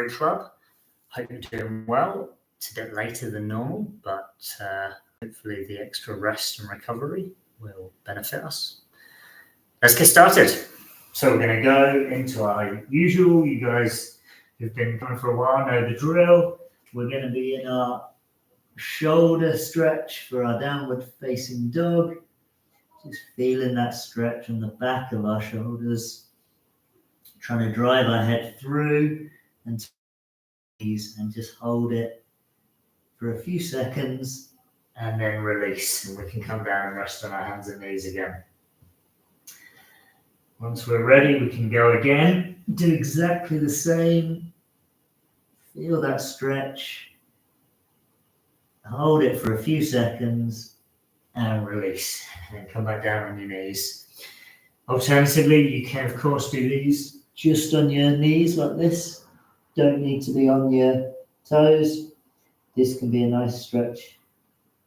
Recovery Club. Hope you're doing well. It's a bit later than normal, but hopefully the extra rest and recovery will benefit us. Let's get started. So we're going to go into our usual. You guys who've been coming for a while know the drill. We're going to be in our shoulder stretch for our downward facing dog. Just feeling that stretch on the back of our shoulders. Trying to drive our head through and just hold it for a few seconds and then release. And we can come down and rest on our hands and knees again. Once we're ready, we can go again. Do exactly the same. Feel that stretch. Hold it for a few seconds and release. And then come back down on your knees. Alternatively, you can of course do these just on your knees like this. Don't need to be on your toes. This can be a nice stretch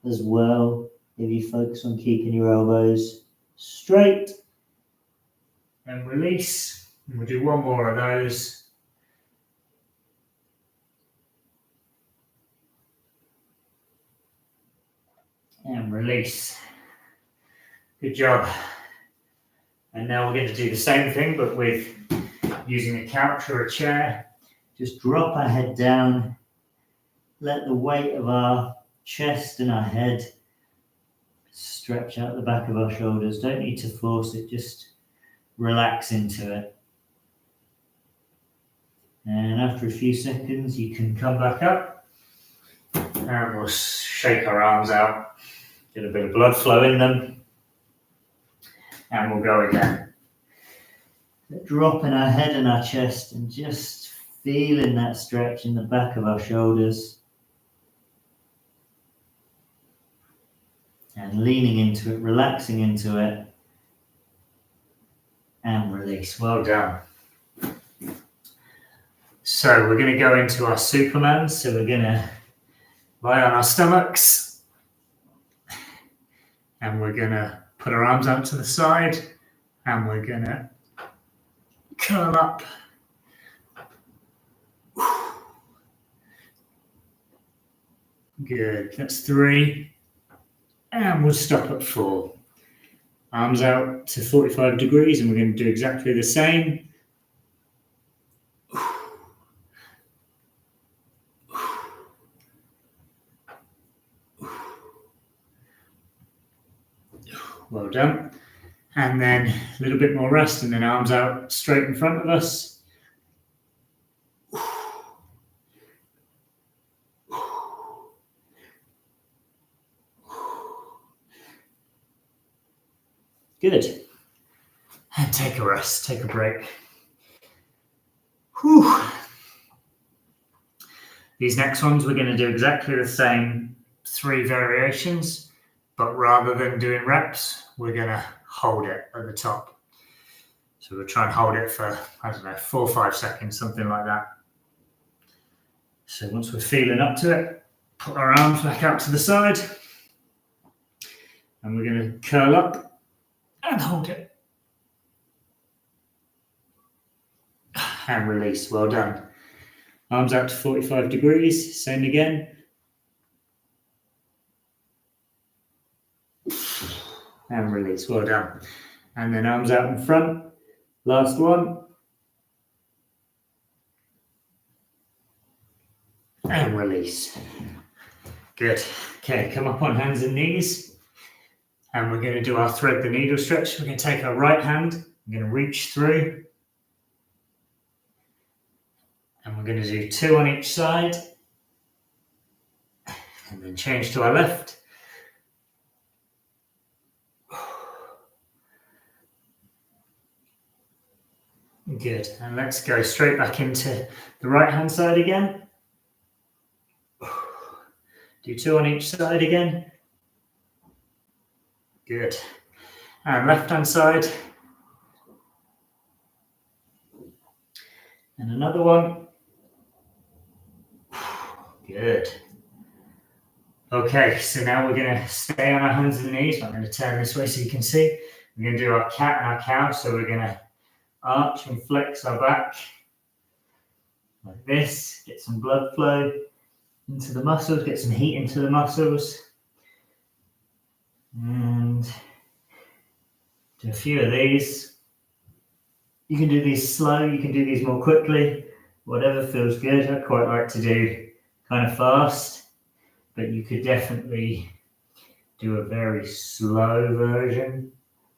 as well if you focus on keeping your elbows straight. And release. And we'll do one more of those. And release. Good job. And now we're going to do the same thing, but with using a couch or a chair. Just drop our head down. Let the weight of our chest and our head stretch out the back of our shoulders. Don't need to force it, just relax into it. And after a few seconds, you can come back up and we'll shake our arms out, get a bit of blood flow in them, and we'll go again. Dropping our head and our chest and just feeling that stretch in the back of our shoulders. And leaning into it, relaxing into it. And release. Well done. So we're going to go into our Superman. So we're going to lie on our stomachs. And we're going to put our arms out to the side. And we're going to curl up. Good. That's 3. And we'll stop at 4. Arms out to 45 degrees, and we're going to do exactly the same. Well done. And then a little bit more rest, and then arms out straight in front of us. Good. And take a rest, take a break. Whew. These next ones, we're going to do exactly the same 3 variations, but rather than doing reps, we're going to hold it at the top. So we'll try and hold it for, 4 or 5 seconds, something like that. So once we're feeling up to it, put our arms back out to the side, and we're going to curl up and hold it. And release. Well done. Arms out to 45 degrees. Same again. And release. Well done. And then arms out in front. Last one. And release. Good. Okay, come up on hands and knees. And we're going to do our thread the needle stretch. We're going to take our right hand. We're going to reach through. And we're going to do 2 on each side. And then change to our left. Good. And let's go straight back into the right hand side again. Do 2 on each side again. Good. And left hand side. And another one. Good. Okay, so now we're going to stay on our hands and knees. I'm going to turn this way so you can see. We're going to do our cat and our cow. So we're going to arch and flex our back. like this. Get some blood flow into the muscles, get some heat into the muscles. And do a few of these. You can do these slow, you can do these more quickly, whatever feels good. I quite like to do kind of fast, but you could definitely do a very slow version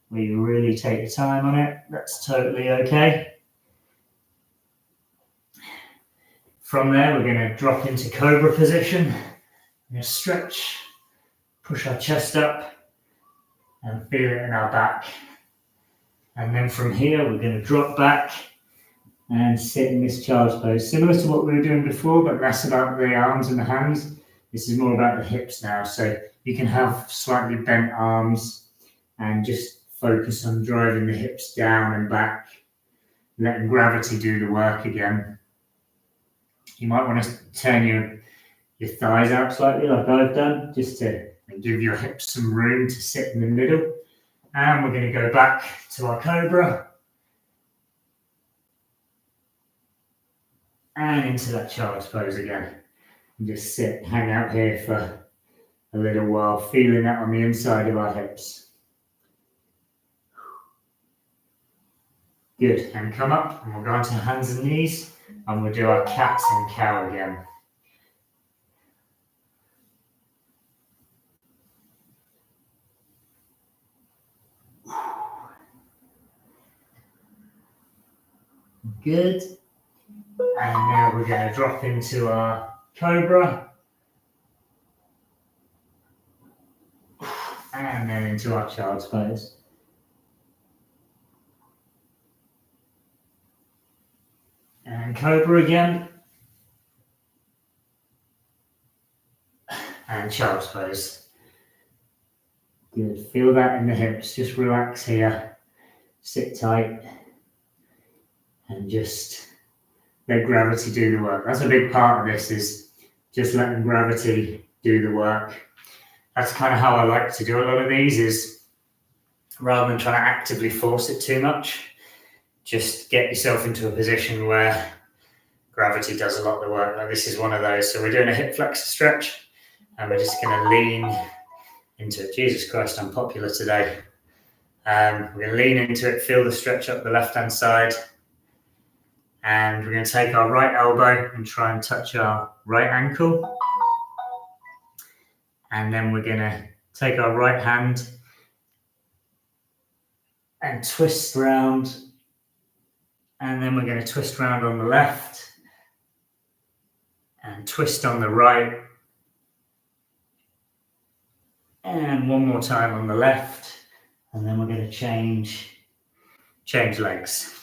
where you really take your time on it. That's totally okay. From there, we're going to drop into cobra position. We're going to stretch, push our chest up, and feel it in our back. And then from here, we're going to drop back and sit in this child's pose. Similar to what we were doing before, but less about the arms and the hands. This is more about the hips now. So you can have slightly bent arms and just focus on driving the hips down and back, letting gravity do the work again. You might want to turn your thighs out slightly like I've done, just to give your hips some room to sit in the middle. And we're going to go back to our cobra. And into that child's pose again. And just sit, hang out here for a little while, feeling that on the inside of our hips. Good, and come up, and we'll go onto hands and knees, and we'll do our cat and cow again. Good. And now we're going to drop into our cobra. And then into our child's pose. And cobra again. And child's pose. Good. Feel that in the hips. Just relax here. Sit tight. And just let gravity do the work. That's a big part of this, is just letting gravity do the work. That's kind of how I like to do a lot of these, is rather than trying to actively force it too much, just get yourself into a position where gravity does a lot of the work. Like this is one of those. So we're doing a hip flexor stretch, and we're just going to lean into it. Jesus Christ, I'm popular today. We're going to lean into it, feel the stretch up the left-hand side. And we're going to take our right elbow and try and touch our right ankle. And then we're going to take our right hand and twist round. And then we're going to twist round on the left and twist on the right. And one more time on the left. And then we're going to change legs.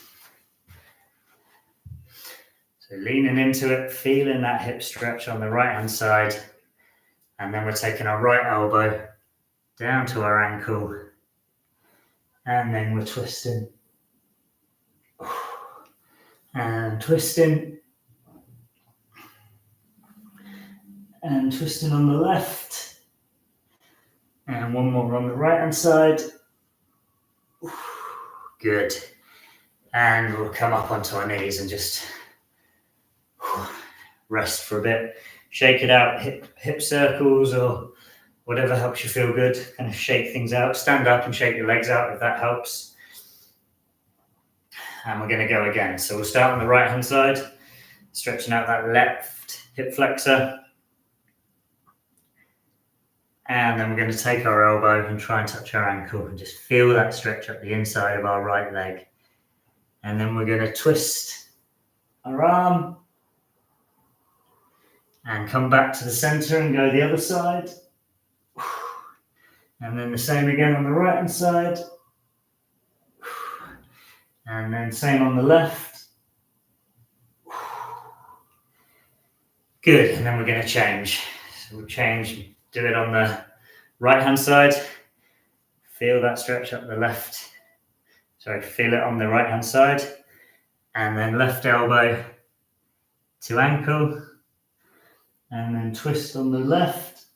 So leaning into it, feeling that hip stretch on the right-hand side. And then we're taking our right elbow down to our ankle. And then we're twisting. And twisting. And twisting on the left. And one more on the right-hand side. Good. And we'll come up onto our knees and just rest for a bit. Shake it out, hip circles or whatever helps you feel good. Kind of shake things out. Stand up and shake your legs out if that helps. And we're going to go again. So we'll start on the right-hand side, stretching out that left hip flexor. And then we're going to take our elbow and try and touch our ankle and just feel that stretch up the inside of our right leg. And then we're going to twist our arm and come back to the center and go the other side. And then the same again on the right hand side. And then same on the left. Good, and then we're going to change. So we'll change, do it on the right hand side. Feel that stretch up the left. Sorry, feel it on the right hand side. And then left elbow to ankle. And then twist on the left,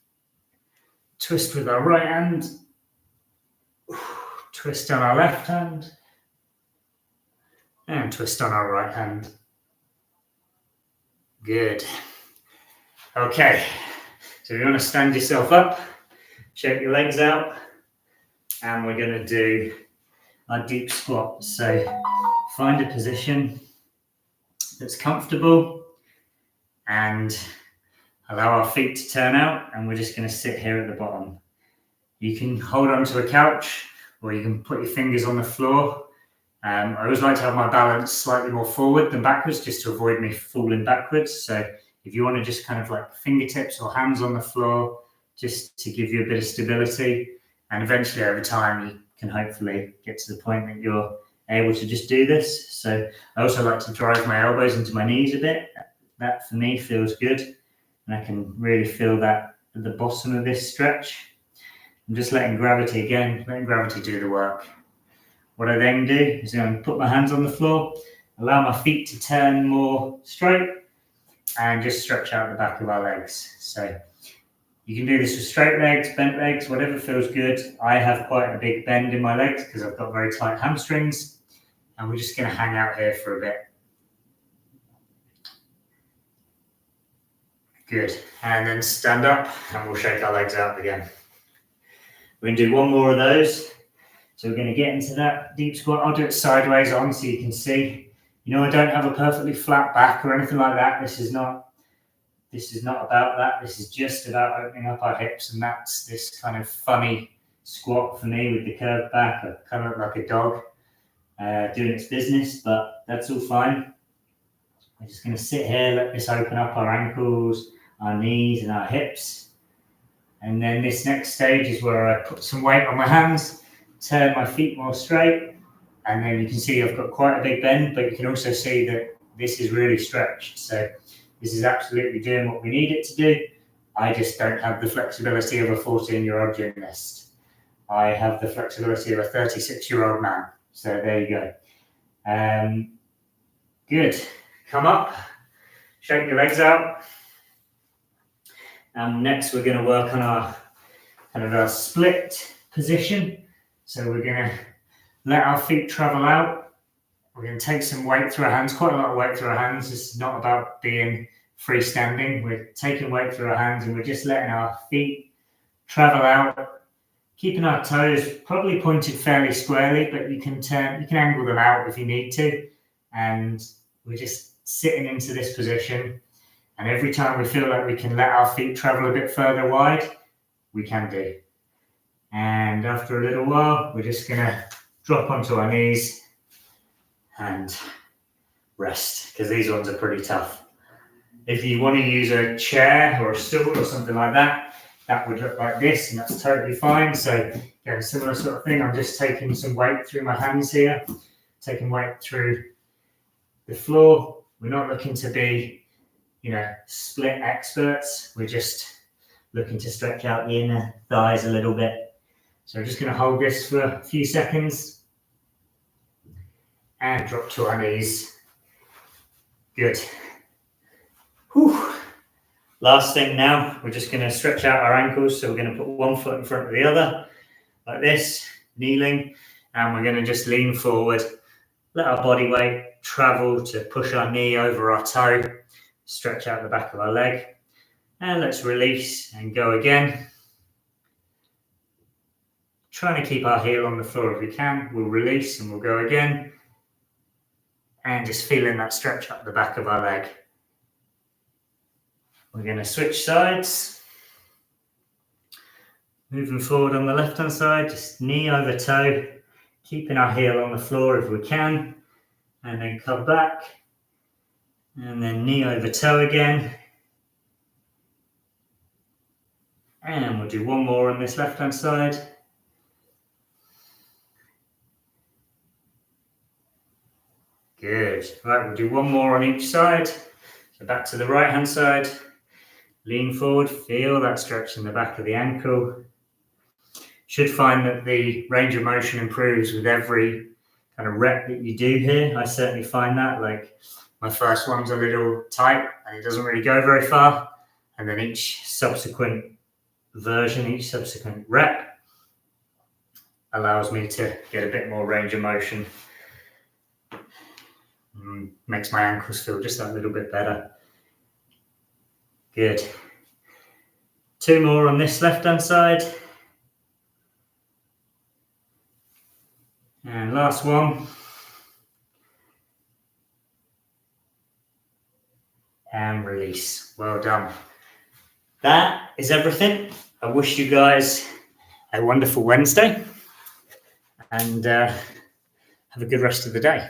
twist with our right hand, twist on our left hand, and twist on our right hand. Good. Okay, so you want to stand yourself up, shake your legs out, and we're going to do our deep squat. So find a position that's comfortable and allow our feet to turn out, and we're just going to sit here at the bottom. You can hold onto a couch or you can put your fingers on the floor. I always like to have my balance slightly more forward than backwards just to avoid me falling backwards. So if you want to just kind of like fingertips or hands on the floor, just to give you a bit of stability, and eventually over time you can hopefully get to the point that you're able to just do this. So I also like to drive my elbows into my knees a bit. That for me feels good, and I can really feel that at the bottom of this stretch. I'm just letting gravity do the work. What I then do is I'm going to put my hands on the floor, allow my feet to turn more straight, and just stretch out the back of our legs. So you can do this with straight legs, bent legs, whatever feels good. I have quite a big bend in my legs because I've got very tight hamstrings, and we're just going to hang out here for a bit. Good. And then stand up and we'll shake our legs out again. We're going to do one more of those. So we're going to get into that deep squat. I'll do it sideways on so you can see. You know, I don't have a perfectly flat back or anything like that. This is not about that. This is just about opening up our hips, and that's this kind of funny squat for me with the curved back. I kind of look like a dog doing its business, but that's all fine. We're just going to sit here, let this open up our ankles, our knees and our hips. And then this next stage is where I put some weight on my hands, turn my feet more straight, and then you can see I've got quite a big bend, but you can also see that this is really stretched. So this is absolutely doing what we need it to do. I just don't have the flexibility of a 14-year-old gymnast. I have the flexibility of a 36-year-old man. So there you go. Good. Come up, shake your legs out. And next we're going to work on our split position. So we're going to let our feet travel out. We're going to take some weight through our hands, quite a lot of weight through our hands. This is not about being freestanding. We're taking weight through our hands and we're just letting our feet travel out, keeping our toes probably pointed fairly squarely, but you can angle them out if you need to. And we're just sitting into this position. And every time we feel like we can let our feet travel a bit further wide, we can do. And after a little while, we're just going to drop onto our knees and rest, because these ones are pretty tough. If you want to use a chair or a stool or something like that, that would look like this, and that's totally fine. So again, similar sort of thing. I'm just taking some weight through my hands here, taking weight through the floor. We're not looking to be split experts. We're just looking to stretch out the inner thighs a little bit. So I'm just going to hold this for a few seconds and drop to our knees. Good. Whew. Last thing now, we're just going to stretch out our ankles. So we're going to put one foot in front of the other, like this, kneeling, and we're going to just lean forward, let our body weight travel to push our knee over our toe, stretch out the back of our leg, and let's release and go again. Trying to keep our heel on the floor if we can. We'll release and we'll go again, and just feeling that stretch up the back of our leg. We're going to switch sides. Moving forward on the left hand side, just knee over toe, keeping our heel on the floor if we can, and then come back. And then knee over toe again. And we'll do one more on this left-hand side. Good. Right, we'll do one more on each side. So back to the right-hand side. Lean forward, feel that stretch in the back of the ankle. Should find that the range of motion improves with every kind of rep that you do here. I certainly find that, like, my first one's a little tight and it doesn't really go very far. And then each subsequent version, each subsequent rep allows me to get a bit more range of motion. Makes my ankles feel just that little bit better. Good. 2 more on this left-hand side. And last one. And release. Well done. That is everything. I wish you guys a wonderful Wednesday and have a good rest of the day.